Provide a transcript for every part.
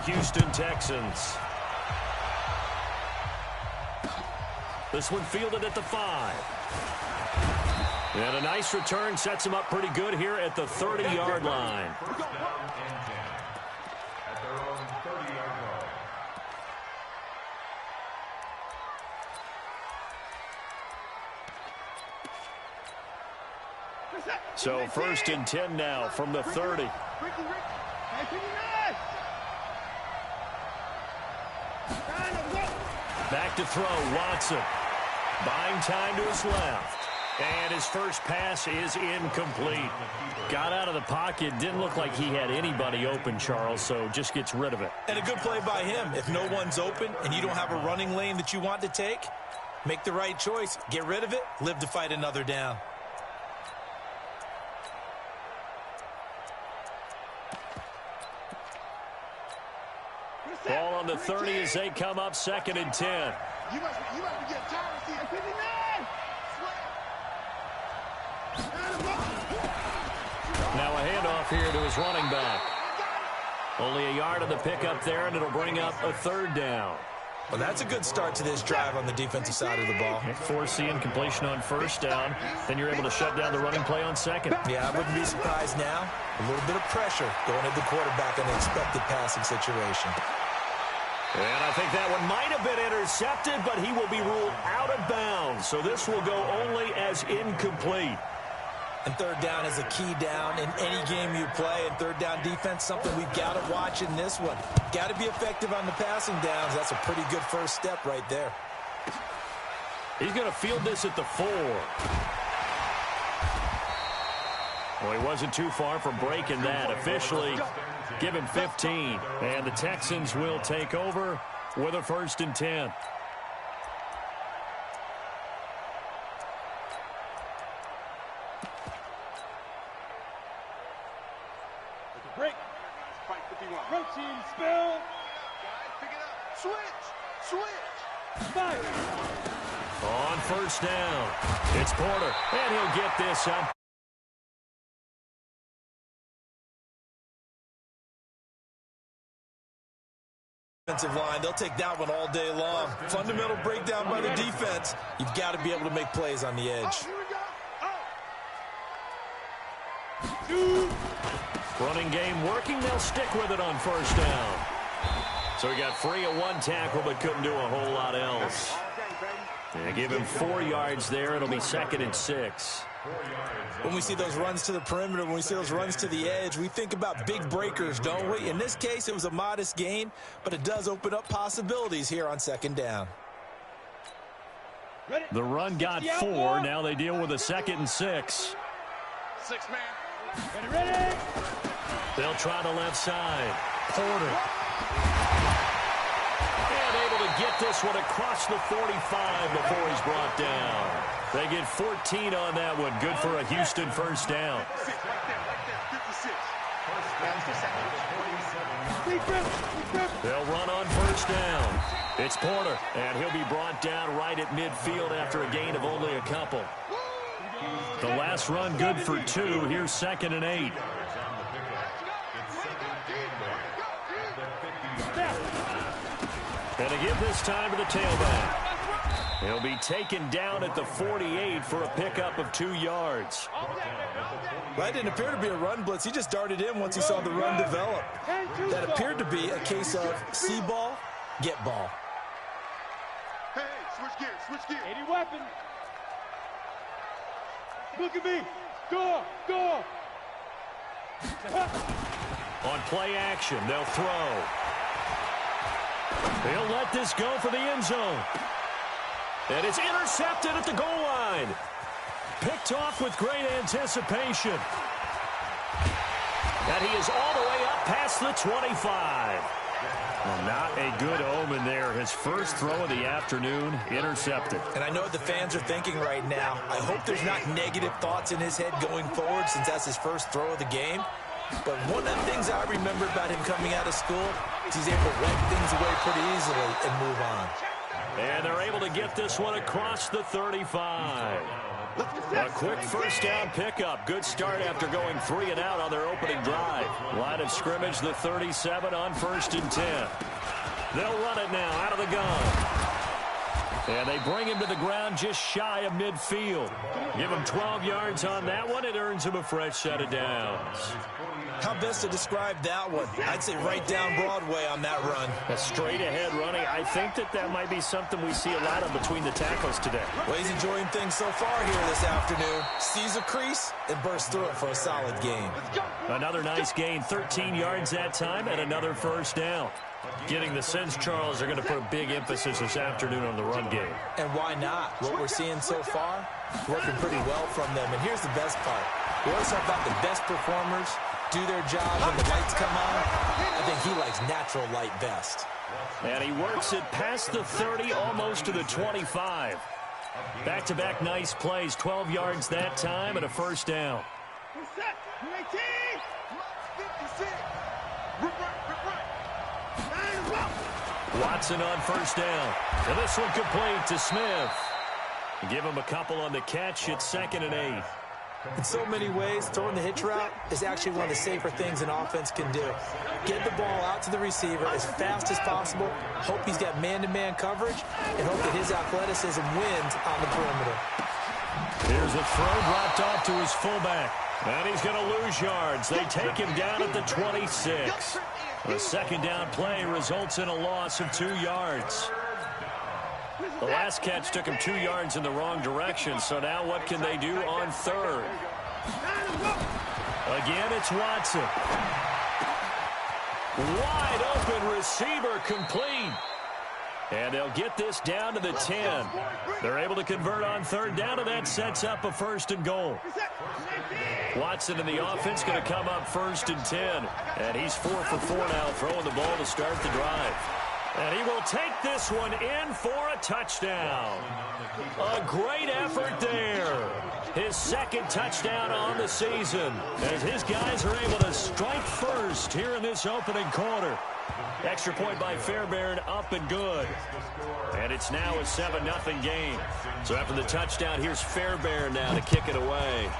Houston Texans. This one fielded at the 5. And a nice return sets him up pretty good here at the 30-yard line. So 1st and 10 now from the 30. Back to throw, Watson. Buying time to his left. And his first pass is incomplete. Got out of the pocket. Didn't look like he had anybody open, Charles, so just gets rid of it. And a good play by him. If no one's open and you don't have a running lane that you want to take, make the right choice. Get rid of it. Live to fight another down. Ball on the 30 as they come up 2nd and 10. You must be getting tired of seeing 59. Now a handoff here to his running back. Only a yard of the pickup there, and it'll bring up a 3rd down. Well, that's a good start to this drive on the defensive side of the ball. Force the incompletion on 1st down. Then you're able to shut down the running play on 2nd. Yeah, I wouldn't be surprised now. A little bit of pressure going at the quarterback in the expected passing situation. And I think that one might have been intercepted, but he will be ruled out of bounds. So this will go only as incomplete. And 3rd down is a key down in any game you play. And 3rd down defense, something we've got to watch in this one. Got to be effective on the passing downs. That's a pretty good first step right there. He's going to field this at the 4. Well, he wasn't too far from breaking that. Officially, give him 15. And the Texans will take over with a 1st and 10. Break. Fight 51. Routine spill. Pick it up. Switch. Fire. On 1st down, it's Porter. And he'll get this up. Defensive line, they'll take that one all day long. Fundamental breakdown by the defense. You've got to be able to make plays on the edge. Running game working. They'll stick with it on 1st down. So he got free of 1 tackle, but couldn't do a whole lot else. And give him 4 yards there. It'll be 2nd and 6. When we see those runs to the perimeter, when we see those runs to the edge, we think about big breakers, don't we? In this case, it was a modest gain, but it does open up possibilities here on 2nd down. The run got 4. Now they deal with a 2nd and 6. 6 man. Ready. They'll try the left side. Porter. And able to get this one across the 45 before he's brought down. They get 14 on that one. Good for a Houston 1st down. They'll run on 1st down. It's Porter, and he'll be brought down right at midfield after a gain of only a couple. The last run good for 2. Here's 2nd and 8. And to give this time to the tailback. He'll be taken down at the 48 for a pickup of 2 yards. That didn't appear to be a run blitz. He just darted in once he saw the run develop. That appeared to be a case of see ball, get ball. Hey, switch gears. 80 weapon. Look at me. Go. On play action, they'll throw. They'll let this go for the end zone. And it's intercepted at the goal line. Picked off with great anticipation. And he is all the way up past the 25. Well, not a good omen there. His first throw of the afternoon, intercepted. And I know what the fans are thinking right now. I hope there's not negative thoughts in his head going forward since that's his first throw of the game. But one of the things I remember about him coming out of school is he's able to wipe things away pretty easily and move on. And they're able to get this one across the 35. A quick first down pickup. Good start after going 3 and out on their opening drive. Line of scrimmage, the 37 on 1st and 10. They'll run it now out of the gun. And they bring him to the ground just shy of midfield. Give him 12 yards on that one. It earns him a fresh set of downs. How best to describe that one? I'd say right down Broadway on that run. A straight ahead running. I think that might be something we see a lot of between the tackles today. Well, he's enjoying things so far here this afternoon. Sees a crease and bursts through it for a solid gain. Another nice gain. 13 yards that time and another first down. Getting the sense, Charles, are going to put a big emphasis this afternoon on the run game. And why not? What we're seeing so far, working pretty well from them. And here's the best part. We always talk about the best performers do their job when the lights come on. I think he likes natural light best. And he works it past the 30, almost to the 25. Back-to-back nice plays, 12 yards that time and a first down. Watson on first down. And this one complete to Smith. Give him a couple on the catch. It's 2nd and 8. In so many ways, throwing the hitch route is actually one of the safer things an offense can do. Get the ball out to the receiver as fast as possible, hope he's got man-to-man coverage, and hope that his athleticism wins on the perimeter. Here's a throw dropped off to his fullback. And he's going to lose yards. They take him down at the 26. The second down play results in a loss of 2 yards. The last catch took him 2 yards in the wrong direction, so now what can they do on third? Again, it's Watson. Wide open receiver complete. And they'll get this down to the 10. They're able to convert on third down, and that sets up a 1st and goal. Watson in the offense going to come up 1st and 10. And he's 4 for 4 now, throwing the ball to start the drive. And he will take this one in for a touchdown. A great effort there. His 2nd touchdown on the season as his guys are able to strike first here in this opening quarter. Extra point by Fairbairn, up and good. And it's now a 7-0 game. So after the touchdown, here's Fairbairn now to kick it away.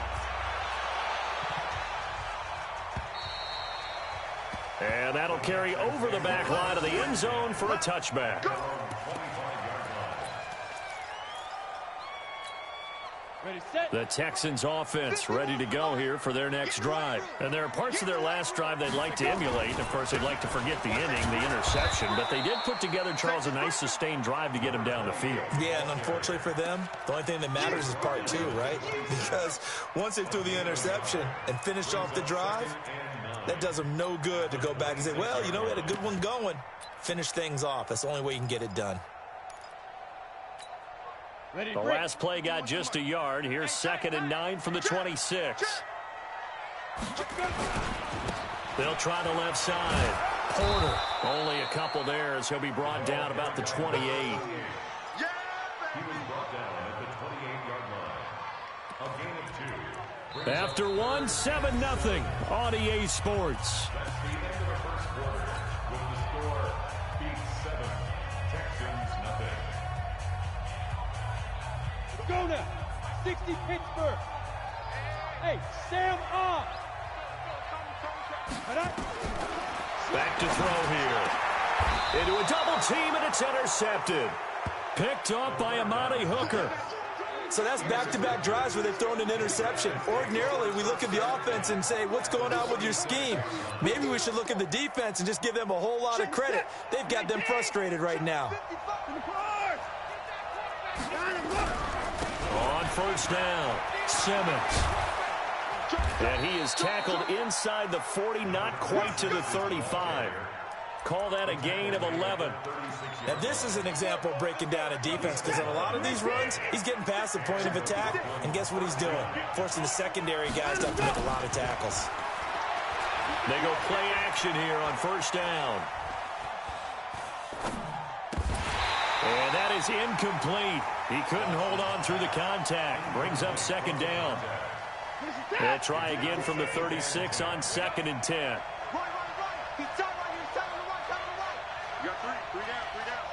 And that'll carry over the back line of the end zone for a touchback. The Texans offense ready to go here for their next drive. And there are parts of their last drive they'd like to emulate. Of course, they'd like to forget the inning, the interception. But they did put together, Charles, a nice sustained drive to get him down the field. Yeah, and unfortunately for them, the only thing that matters is part 2, right? Because once they threw the interception and finished off the drive, that does them no good to go back and say, well, you know, we had a good one going. Finish things off. That's the only way you can get it done. The last play got just a yard. Here's 2nd and 9 from the 26. They'll try the left side. Porter, only a couple there as he'll be brought down about the 28. After one, 7-0 on EA Sports. Go now. 60 Pittsburgh. Hey, Sam on. Back to throw here. Into a double team, and it's intercepted. Picked off by Amani Hooker. So that's back-to-back drives where they've thrown an interception. Ordinarily, we look at the offense and say, what's going on with your scheme? Maybe we should look at the defense and just give them a whole lot of credit. They've got them frustrated right now. On first down, Simmons. And he is tackled inside the 40, not quite to the 35. Call that a gain of 11. Now, this is an example of breaking down a defense because on a lot of these runs, he's getting past the point of attack, and guess what he's doing? Forcing the secondary guys to have to make a lot of tackles. They go play action here on first down. And that is incomplete. He couldn't hold on through the contact. Brings up 2nd down. They'll try again from the 36 on 2nd and 10. You got three down.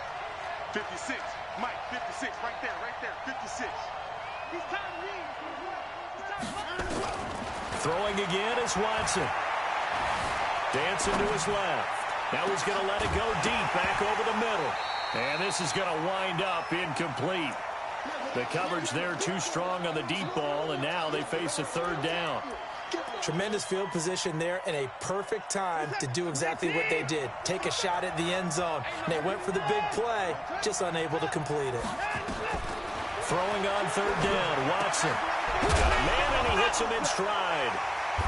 56. Mike, 56, right there, 56. Throwing again is Watson. Dancing to his left. Now he's going to let it go deep back over the middle. And this is going to wind up incomplete. The coverage there too strong on the deep ball, and now they face a third down. Tremendous field position there and a perfect time to do exactly what they did. Take a shot at the end zone. And they went for the big play, just unable to complete it. Throwing on third down, Watson. Got a man, and he hits him in stride.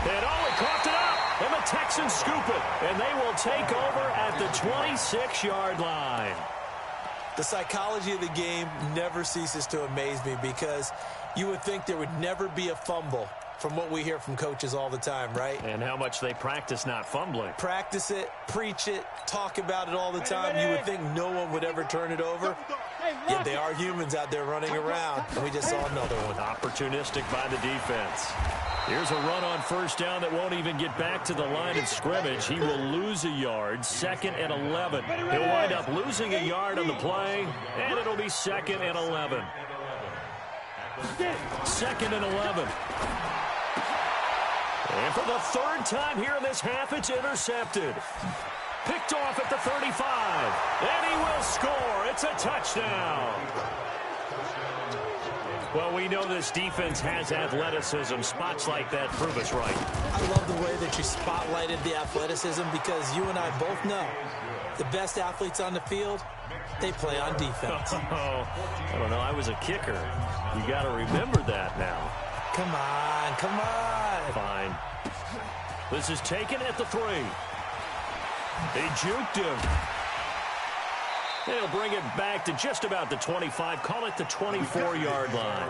And he coughed it up, and the Texans scoop it. And they will take over at the 26-yard line. The psychology of the game never ceases to amaze me because you would think there would never be a fumble from what we hear from coaches all the time, right? And how much they practice not fumbling. Practice it, preach it, talk about it all the time. You would think no one would ever turn it over. Yet they are humans out there running around, and we just saw another one. Opportunistic by the defense. Here's a run on first down that won't even get back to the line of scrimmage. He will lose a yard, 2nd and 11. He'll wind up losing a yard on the play, and it'll be 2nd and 11. 2nd and 11. And for the third time here in this half, it's intercepted. Picked off at the 35. And he will score. It's a touchdown. Well, we know this defense has athleticism. Spots like that prove us right. I love the way that you spotlighted the athleticism because you and I both know the best athletes on the field, they play on defense. I don't know. I was a kicker. You got to remember that now. Come on, come on. Fine. This is taken at the 3. They juked him. They'll bring it back to just about the 25. Call it the 24-yard line.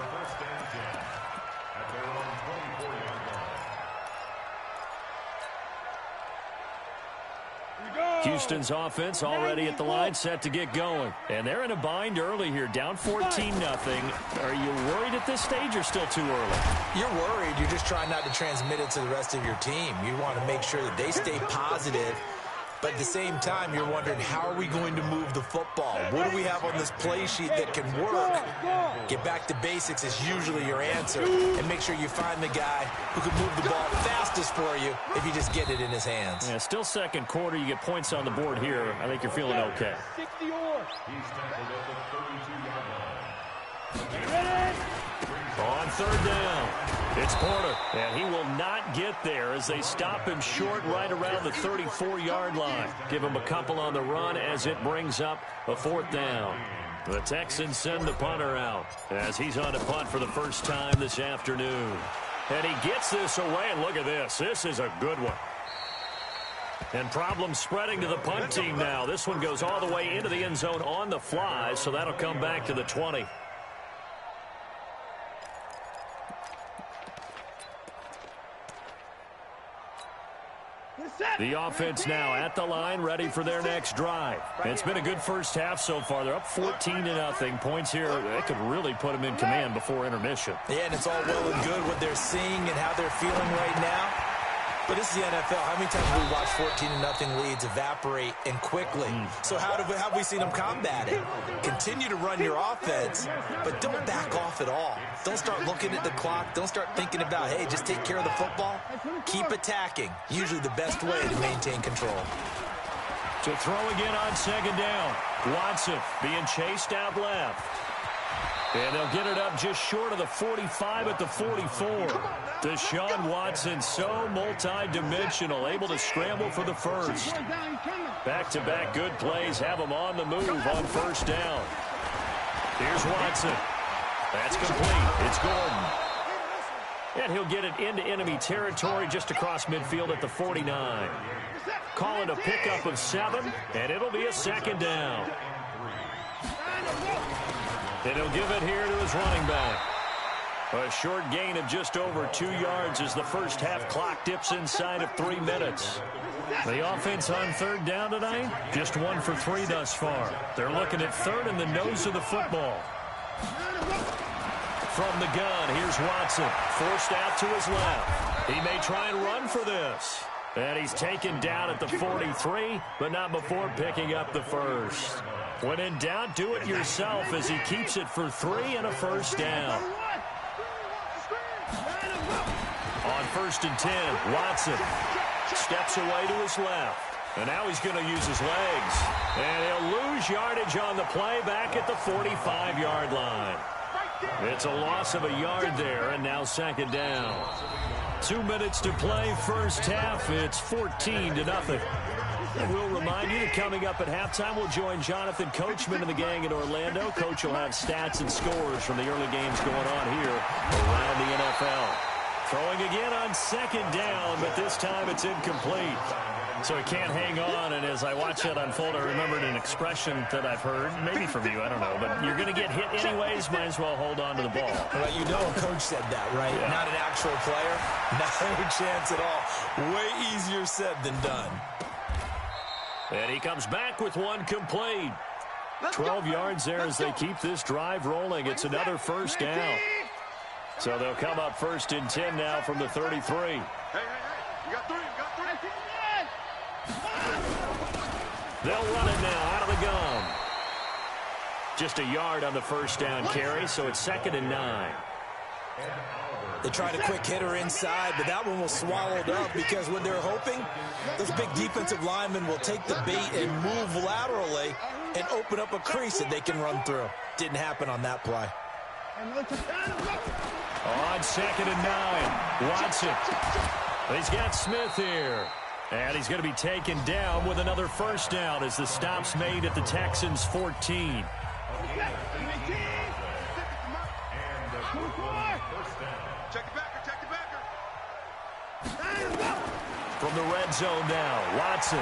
Houston's offense already at the line, set to get going. And they're in a bind early here, down 14-0. Are you worried at this stage or still too early? You're worried. You're just trying not to transmit it to the rest of your team. You want to make sure that they stay positive. But at the same time, you're wondering, how are we going to move the football? What do we have on this play sheet that can work? Get back to basics is usually your answer. And make sure you find the guy who can move the ball fastest for you if you just get it in his hands. Yeah, still second quarter. You get points on the board here. I think you're feeling okay. On third down, it's Porter, and he will not get there as they stop him short right around the 34-yard line. Give him a couple on the run as it brings up a 4th down. The Texans send the punter out as he's on a punt for the first time this afternoon. And he gets this away, and look at this. This is a good one. And problems spreading to the punt team now. This one goes all the way into the end zone on the fly, so that'll come back to the 20. The offense now at the line, ready for their next drive. It's been a good first half so far. They're up 14-0. Points here, they could really put them in command before intermission. Yeah, and it's all well and good what they're seeing and how they're feeling right now. But this is the NFL. How many times have we watched 14-0 leads evaporate and quickly? So how have we seen them combat it? Continue to run your offense, but don't back off at all. Don't start looking at the clock. Don't start thinking about, hey, just take care of the football. Keep attacking. Usually the best way to maintain control. To throw again on second down. Watson being chased out left. And they'll get it up just short of the 45 at the 44. Deshaun Watson, so multi-dimensional, able to scramble for the first. Back-to-back good plays have him on the move on first down. Here's Watson. That's complete. It's Gordon. And he'll get it into enemy territory just across midfield at the 49. Call it a pickup of 7, and it'll be a 2nd down. And he'll give it here to his running back. A short gain of just over 2 yards as the first half clock dips inside of 3 minutes. The offense on third down tonight, just 1 for 3 thus far. They're looking at third in the nose of the football. From the gun, here's Watson, forced out to his left. He may try and run for this. And he's taken down at the 43, but not before picking up the first. When in doubt, do it yourself as he keeps it for 3 and a first down. first and 10. Watson steps away to his left. And now he's going to use his legs. And he'll lose yardage on the play back at the 45-yard line. It's a loss of a yard there, and now second down. 2 minutes to play first half. It's 14-0. And we'll remind you that coming up at halftime, we'll join Jonathan Coachman and the gang in Orlando. Coach will have stats and scores from the early games going on here around the NFL. Throwing again on second down, but this time it's incomplete. So he can't hang on, and as I watch that unfold, I remembered an expression that I've heard, maybe from you, I don't know, but you're going to get hit anyways, might as well hold on to the ball. Well, you know a coach said that, right? Yeah. Not an actual player. Not a chance at all. Way easier said than done. And he comes back with one complete. 12 yards there as they keep this drive rolling. It's another first down. So they'll come up first and 10 now from the 33. Hey, you got three. They'll run it now out of the gun. Just a yard on the first down carry, so it's 2nd and 9. They tried a quick hitter inside, but that one was swallowed up because when they're hoping, those big defensive linemen will take the bait and move laterally and open up a crease that they can run through. Didn't happen on that play. On 2nd and 9, Watson. He's got Smith here. And he's going to be taken down with another first down as the stop's made at the Texans' 14. Check the backer. From the red zone now, Watson.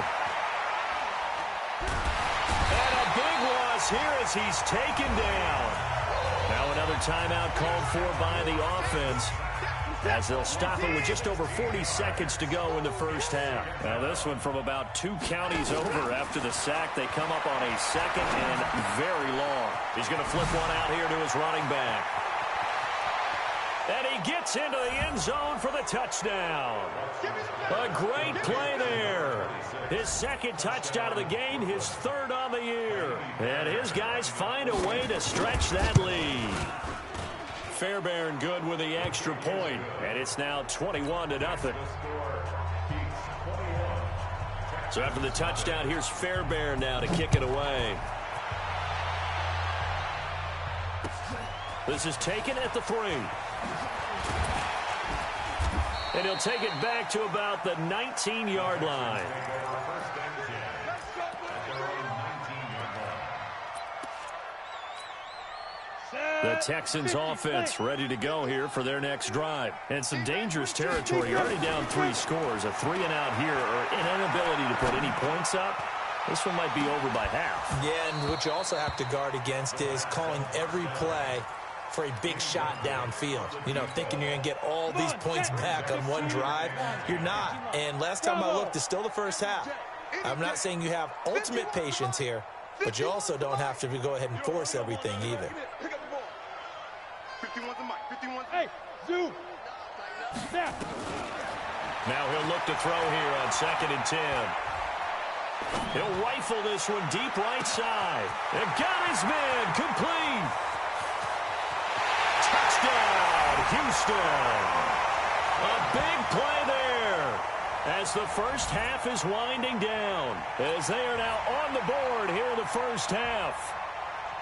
And a big loss here as he's taken down. Now another timeout called for by the offense, as they'll stop it with just over 40 seconds to go in the first half. Now this one from about 2 counties over after the sack. They come up on a second and very long. He's going to flip one out here to his running back. And he gets into the end zone for the touchdown. A great play there. His second touchdown of the game, his 3rd on the year. And his guys find a way to stretch that lead. Fairbairn good with the extra point, and it's now 21-0. So after the touchdown, here's Fairbairn now to kick it away. This is taken at the 3. And he'll take it back to about the 19-yard line. The Texans offense ready to go here for their next drive. And some dangerous territory. You're already down 3 scores. A 3 and out here, or an inability to put any points up. This one might be over by half. Yeah, and what you also have to guard against is calling every play for a big shot downfield. You know, thinking you're going to get all these points back on one drive. You're not. And last time I looked, it's still the first half. I'm not saying you have ultimate patience here, but you also don't have to go ahead and force everything either. Hey, zoom. Snap. Now he'll look to throw here on 2nd and 10. He'll rifle this one deep right side. And got his man complete. Touchdown, Houston. A big play there as the first half is winding down, as they are now on the board here in the first half.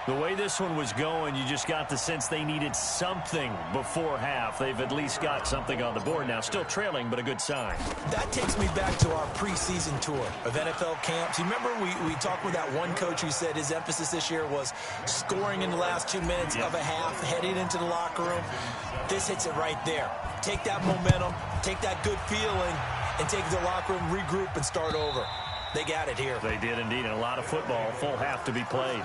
The way this one was going, you just got the sense they needed something before half. They've at least got something on the board now. Still trailing, but a good sign. That takes me back to our preseason tour of NFL camps. You remember we talked with that one coach who said his emphasis this year was scoring in the last 2 minutes of a half, heading into the locker room. This hits it right there. Take that momentum, take that good feeling, and take it to the locker room, regroup, and start over. They got it here. They did indeed, and a lot of football, full half to be played.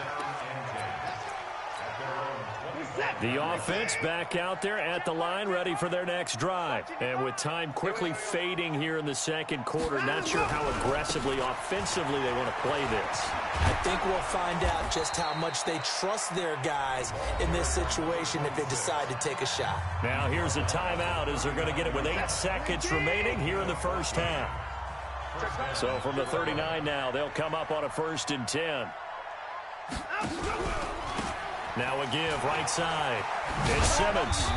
The offense back out there at the line, ready for their next drive. And with time quickly fading here in the second quarter, not sure how aggressively, offensively they want to play this. I think we'll find out just how much they trust their guys in this situation if they decide to take a shot. Now here's a timeout as they're going to get it with 8 seconds remaining here in the first half. So from the 39 now, they'll come up on a 1st and 10. Now a give right side. It's Simmons.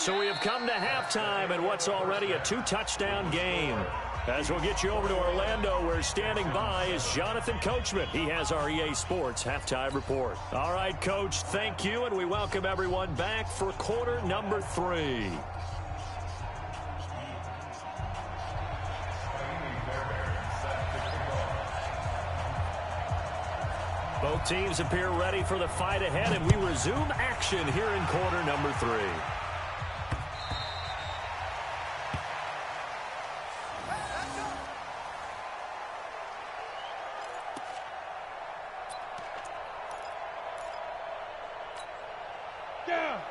So we have come to halftime and what's already a 2-touchdown game. As we'll get you over to Orlando, where standing by is Jonathan Coachman. He has our EA Sports Halftime Report. All right, Coach, thank you, and we welcome everyone back for quarter number 3. Both teams appear ready for the fight ahead, and we resume action here in quarter number 3.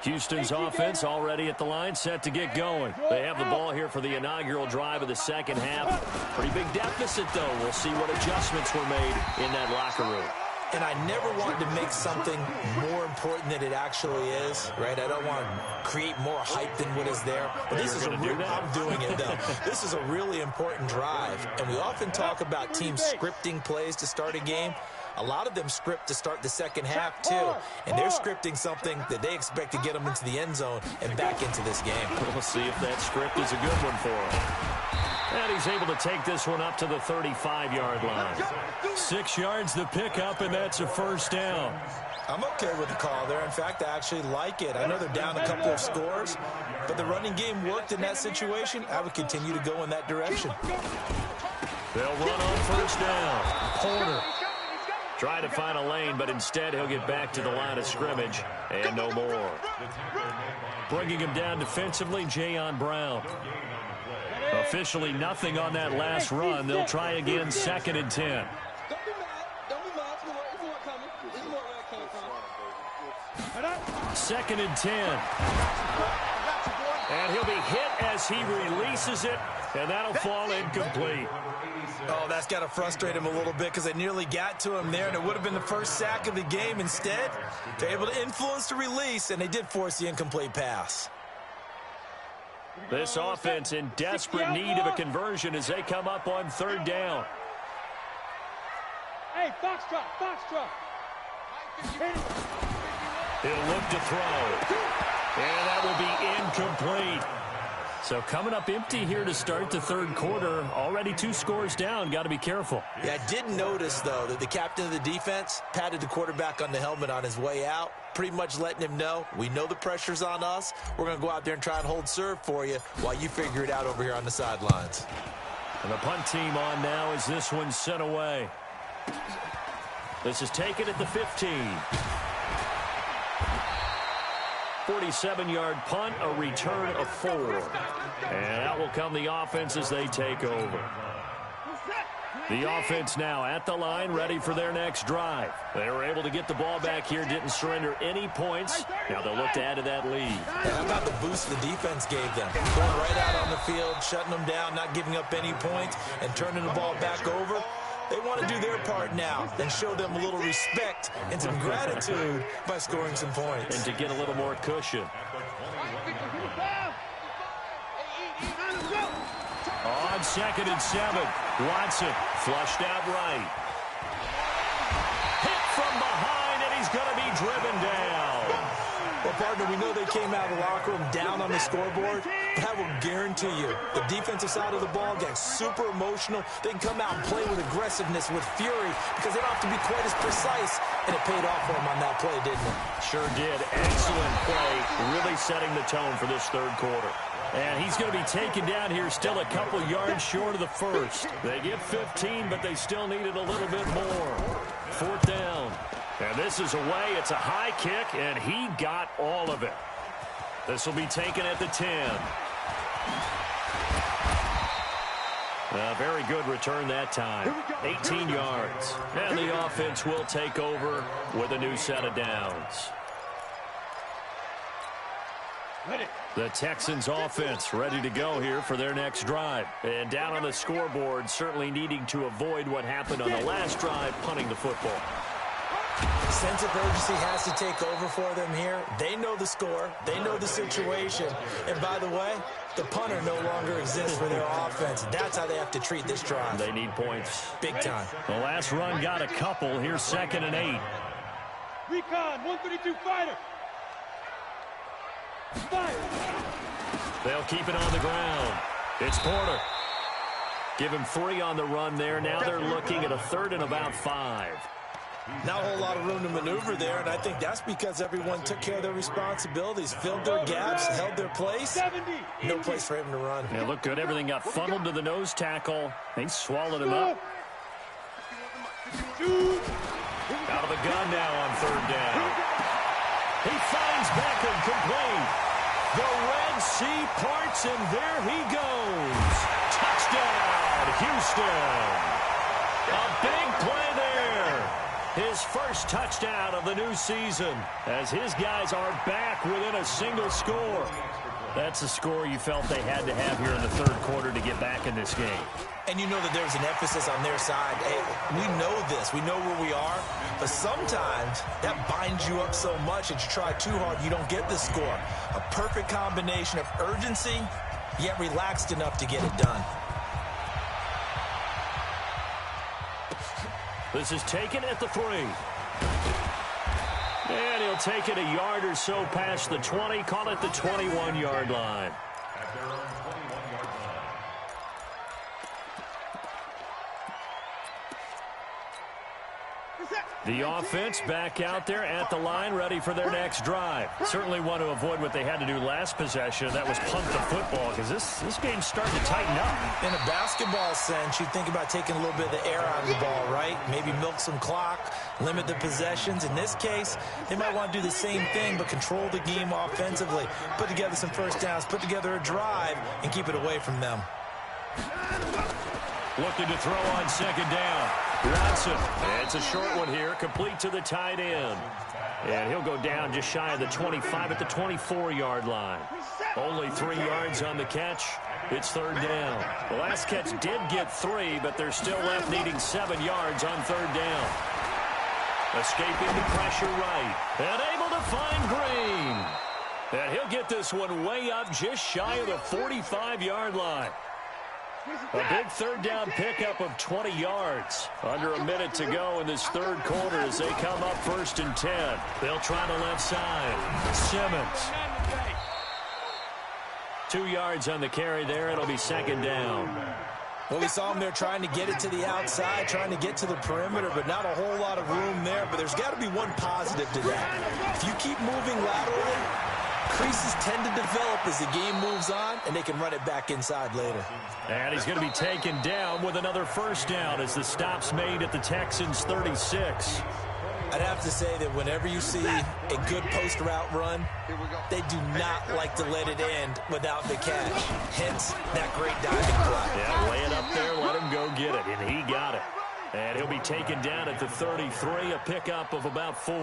Houston's offense already at the line, set to get going. They have the ball here for the inaugural drive of the second half. Pretty big deficit, though. We'll see what adjustments were made in that locker room. And I never want to make something more important than it actually is, right? I don't want to create more hype than what is there. But this is I'm doing it, though. This is a really important drive. And we often talk about teams scripting plays to start a game. A lot of them script to start the second half, too. And they're scripting something that they expect to get them into the end zone and back into this game. We'll see if that script is a good one for them. And he's able to take this one up to the 35-yard line. 6 yards the pickup, and that's a first down. I'm okay with the call there. In fact, I actually like it. I know they're down a couple of scores, but the running game worked in that situation. I would continue to go in that direction. They'll run on first down. Porter trying to find a lane, but instead he'll get back to the line of scrimmage, and no more. Bringing him down defensively, Jayon Brown. Officially nothing on that last run. They'll try again, 2nd and 10. Don't be mad. Don't be mad. It's more coming. It's more where it came from. 2nd and 10. And he'll be hit as he releases it, and that'll fall incomplete. Oh, that's got to frustrate him a little bit because they nearly got to him there, and it would have been the first sack of the game. Instead, they're able to influence the release, and they did force the incomplete pass. This offense in desperate need of a conversion as they come up on 3rd down. Hey, foxtrot. He'll look to throw. And that will be incomplete. So coming up empty here to start the 3rd quarter. Already 2 scores down. Got to be careful. Yeah, I did notice, though, that the captain of the defense patted the quarterback on the helmet on his way out, pretty much letting him know, we know the pressure's on us. We're going to go out there and try and hold serve for you while you figure it out over here on the sidelines. And the punt team on now as this one's sent away. This is taken at the 15. 47-yard punt, a return of 4. And out will come the offense as they take over. The offense now at the line, ready for their next drive. They were able to get the ball back here, didn't surrender any points. Now they'll look to add to that lead. And how about the boost the defense gave them? Going right out on the field, shutting them down, not giving up any points, and turning the ball back over. They want to do their part now and show them a little respect and some gratitude by scoring some points. And to get a little more cushion. On 2nd and 7, Watson flushed out right. Hit from behind, and he's going to be driven down. Well, partner, we know they came out of the locker room down on the scoreboard, but I will guarantee you the defensive side of the ball got super emotional. They can come out and play with aggressiveness, with fury, because they don't have to be quite as precise, and it paid off for them on that play, didn't it? Sure did. Excellent play, really setting the tone for this 3rd quarter. And he's going to be taken down here still a couple yards short of the first. They get 15, but they still needed a little bit more. 4th down. And this is away. It's a high kick, and he got all of it. This will be taken at the 10. A very good return that time. 18 yards. And the offense will take over with a new set of downs. The Texans offense ready to go here for their next drive. And down on the scoreboard, certainly needing to avoid what happened on the last drive, punting the football. Sense of urgency has to take over for them here. They know the score. They know the situation. And by the way, the punter no longer exists for their offense. That's how they have to treat this drive. They need points. Big time. The last run got a couple. Here's 2nd and 8. Recon, 132 fighter. They'll keep it on the ground. It's Porter. Give him 3 on the run there. Now they're looking at a 3rd and about 5. Not a whole lot of room to maneuver there, and I think that's because everyone took care of their responsibilities, filled their gaps, held their place. No place for him to run. Yeah, looked good. Everything got funneled to the nose tackle. They swallowed him up. Out of the gun now on 3rd down. He finds Beckham complete. The Red Sea parts, and there he goes. Touchdown, Houston. A big play there. His first touchdown of the new season as his guys are back within a single score. That's a score you felt they had to have here in the 3rd quarter to get back in this game. And you know that there's an emphasis on their side. Hey, we know this. We know where we are. But sometimes that binds you up so much that you try too hard, you don't get the score. A perfect combination of urgency, yet relaxed enough to get it done. This is taken at the 3. And he'll take it a yard or so past the 20, call it the 21-yard line. The offense back out there at the line, ready for their next drive. Certainly want to avoid what they had to do last possession. That was punt the football, because this game's starting to tighten up. In a basketball sense, you think about taking a little bit of the air out of the ball, right? Maybe milk some clock, limit the possessions. In this case, they might want to do the same thing, but control the game offensively. Put together some first downs, put together a drive, and keep it away from them. Looking to throw on 2nd down. Watson, it's a short one here, complete to the tight end. And he'll go down just shy of the 25 at the 24-yard line. Only 3 yards on the catch. It's 3rd down. The last catch did get 3, but they're still left needing 7 yards on 3rd down. Escaping the pressure right. And able to find Green. And he'll get this one way up just shy of the 45-yard line. A big 3rd down pickup of 20 yards. Under a minute to go in this 3rd quarter as they come up 1st and 10. They'll try the left side. Simmons. 2 yards on the carry there. It'll be 2nd down. Well, we saw him there trying to get it to the outside, trying to get to the perimeter, but not a whole lot of room there. But there's got to be one positive to that. If you keep moving laterally, creases tend to develop as the game moves on, and they can run it back inside later. And he's going to be taken down with another 1st down as the stop's made at the Texans' 36. I'd have to say that whenever you see a good post route run, they do not like to let it end without the catch. Hence, that great diving play. Yeah, lay it up there, let him go get it, and he got it. And he'll be taken down at the 33, a pickup of about 4.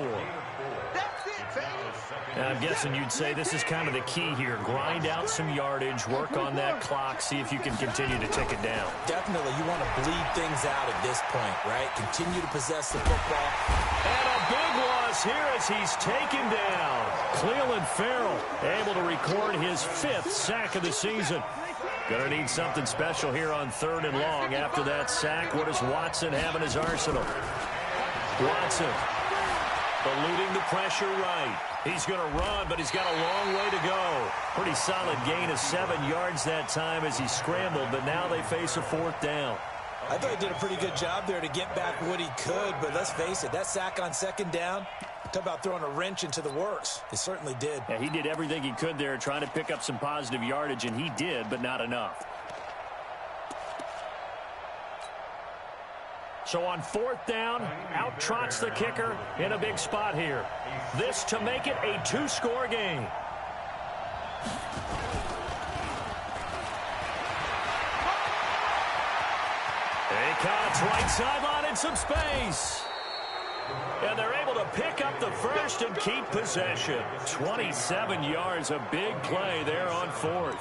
And I'm guessing you'd say this is kind of the key here. Grind out some yardage, work on that clock, see if you can continue to tick it down. Definitely. You want to bleed things out at this point, right? Continue to possess the football. And a big loss here as he's taken down. Cleveland Farrell able to record his 5th sack of the season. Gonna need something special here on 3rd and long. After that sack, what does Watson have in his arsenal? Watson eluding the pressure right. He's going to run, but he's got a long way to go. Pretty solid gain of 7 yards that time as he scrambled, but now they face a 4th down. I thought he did a pretty good job there to get back what he could, but let's face it, that sack on 2nd down, talk about throwing a wrench into the works. It certainly did. Yeah, he did everything he could there trying to pick up some positive yardage, and he did, but not enough. So on 4th down, out trots the kicker in a big spot here. This to make it a 2-score game. Acott's right sideline in some space. And they're able to pick up the 1st and keep possession. 27 yards, a big play there on 4th.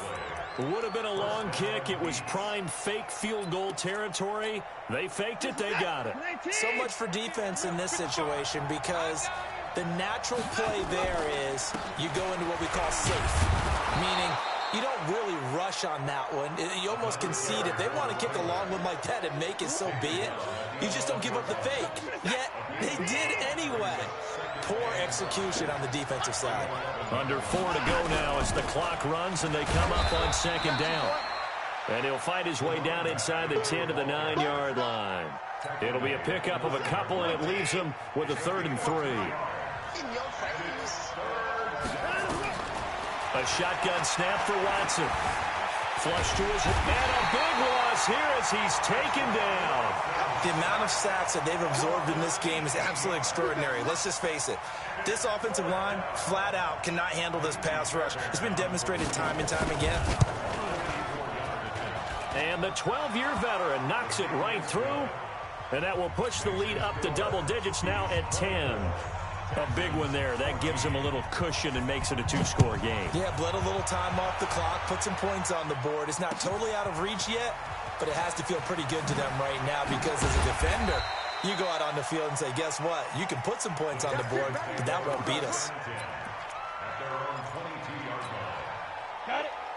Would have been a long kick. It was prime fake field goal territory. They faked it. They got it. So much for defense in this situation because the natural play there is you go into what we call safe, meaning you don't really rush on that one. You almost concede if they want to kick a long one like that and make it, so be it. You just don't give up the fake. Yet they did anyway. Poor execution on the defensive side. Under 4 to go now as the clock runs and they come up on second down. And he'll fight his way down inside the 10 to the 9-yard line. It'll be a pickup of a couple, and it leaves him with a 3rd and 3. A shotgun snap for Watson. Flush to his head. And a big loss here as he's taken down. The amount of sacks that they've absorbed in this game is absolutely extraordinary. Let's just face it. This offensive line, flat out, cannot handle this pass rush. It's been demonstrated time and time again. And the 12-year veteran knocks it right through. And that will push the lead up to double digits now at 10. A big one there. That gives him a little cushion and makes it a 2-score game. Yeah, bled a little time off the clock, put some points on the board. It's not totally out of reach yet, but it has to feel pretty good to them right now because as a defender, you go out on the field and say, guess what? You can put some points on the board, but that won't beat us.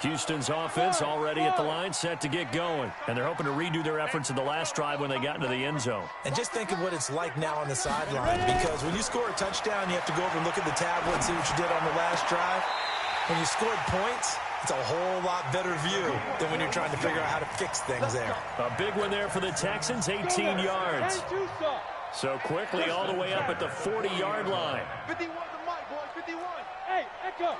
Houston's offense already at the line, set to get going. And they're hoping to redo their efforts in the last drive when they got into the end zone. And just think of what it's like now on the sideline, because when you score a touchdown, you have to go over and look at the tablet and see what you did on the last drive. When you scored points, it's a whole lot better view than when you're trying to figure out how to fix things there. A big one there for the Texans, 18 yards. So quickly all the way up at the 40-yard line. 51 to Mike, boys, 51. Hey, Echo.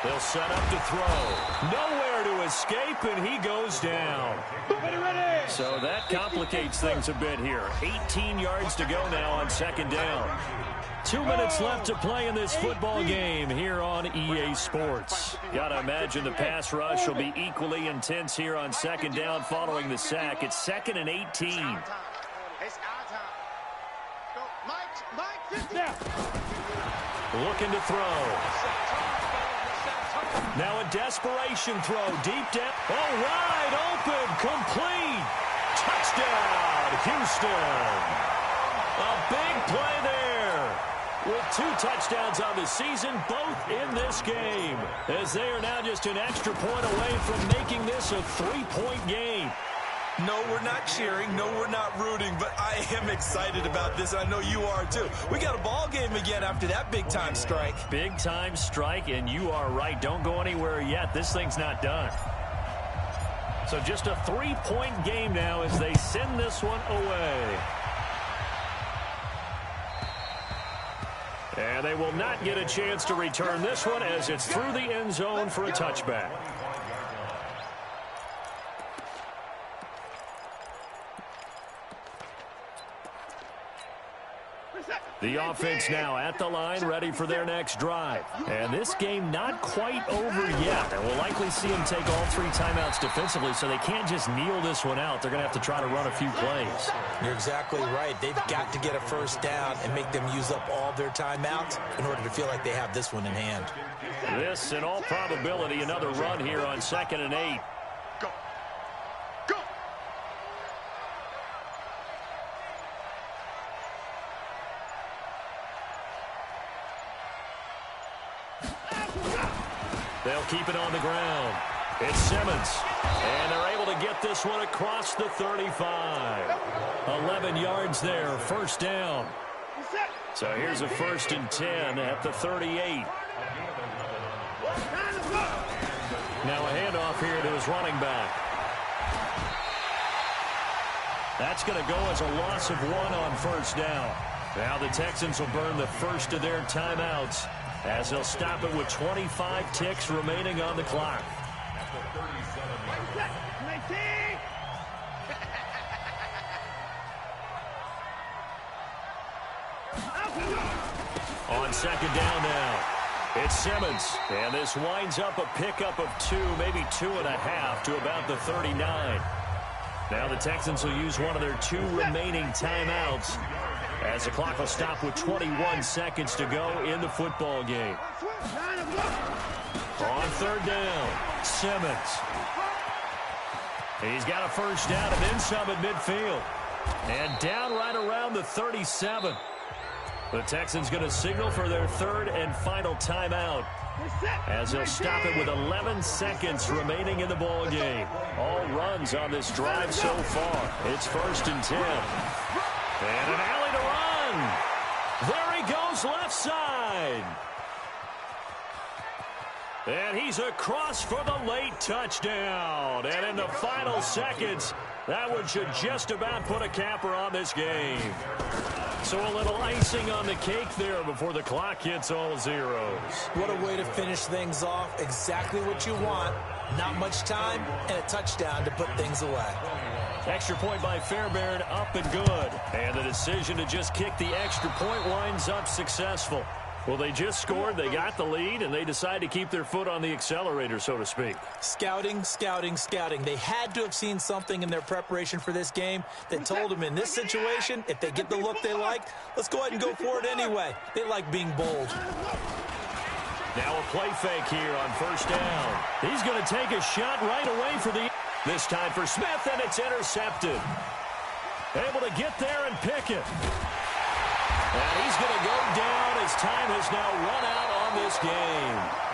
They'll set up to throw. Nowhere to escape, and he goes down. So that complicates things a bit here. 18 yards to go now on second down. 2 minutes left to play in this football game here on EA Sports. Gotta imagine the pass rush will be equally intense here on second down following the sack. It's 2nd and 18. It's our time. Go, Mike, 50. Looking to throw. Now a desperation throw. Deep down. Oh, wide open. Complete. Touchdown, Houston. A big play there. With 2 touchdowns on the season, both in this game. As they are now just an extra point away from making this a 3-point game. No, we're not cheering. No, we're not rooting. But I am excited about this. I know you are, too. We got a ball game again after that big-time strike. Big-time strike, and you are right. Don't go anywhere yet. This thing's not done. So just a 3-point game now as they send this one away. And they will not get a chance to return this one as it's through the end zone for a touchback. The offense now at the line, ready for their next drive. And this game not quite over yet. And we'll likely see them take all 3 timeouts defensively, so they can't just kneel this one out. They're going to have to try to run a few plays. You're exactly right. They've got to get a first down and make them use up all their timeouts in order to feel like they have this one in hand. This, in all probability, another run here on 2nd and 8. Go. Go. They'll keep it on the ground. It's Simmons. And they're able to get this one across the 35. 11 yards there, first down. So here's a 1st and 10 at the 38. Now a handoff here to his running back. That's going to go as a loss of 1 on first down. Now the Texans will burn the first of their timeouts as they'll stop it with 25 ticks remaining on the clock. On second down now, it's Simmons. And this winds up a pickup of 2, maybe 2.5 to about the 39. Now the Texans will use one of their 2 remaining timeouts as the clock will stop with 21 seconds to go in the football game. On third down, Simmons. He's got a first down and then some at midfield. And down right around the 37. The Texans going to signal for their 3rd and final timeout as they'll stop it with 11 seconds remaining in the ball game. All runs on this drive so far. It's 1st and 10. And an alley to run. again. There he goes left side. And he's across for the late touchdown. And in the final seconds, that one should just about put a capper on this game. So a little icing on the cake there before the clock hits all zeros. What a way to finish things off. Exactly what you want. Not much time and a touchdown to put things away. Extra point by Fairbairn, up and good. And the decision to just kick the extra point winds up successful. Well, they just scored, they got the lead, and they decide to keep their foot on the accelerator, so to speak. Scouting, scouting, scouting. They had to have seen something in their preparation for this game that told them in this situation, if they get the look they like, let's go ahead and go for it anyway. They like being bold. Now a play fake here on first down. He's going to take a shot right away for this time for Smith, and it's intercepted. Able to get there and pick it. And he's going to go down as time has now run out on this game.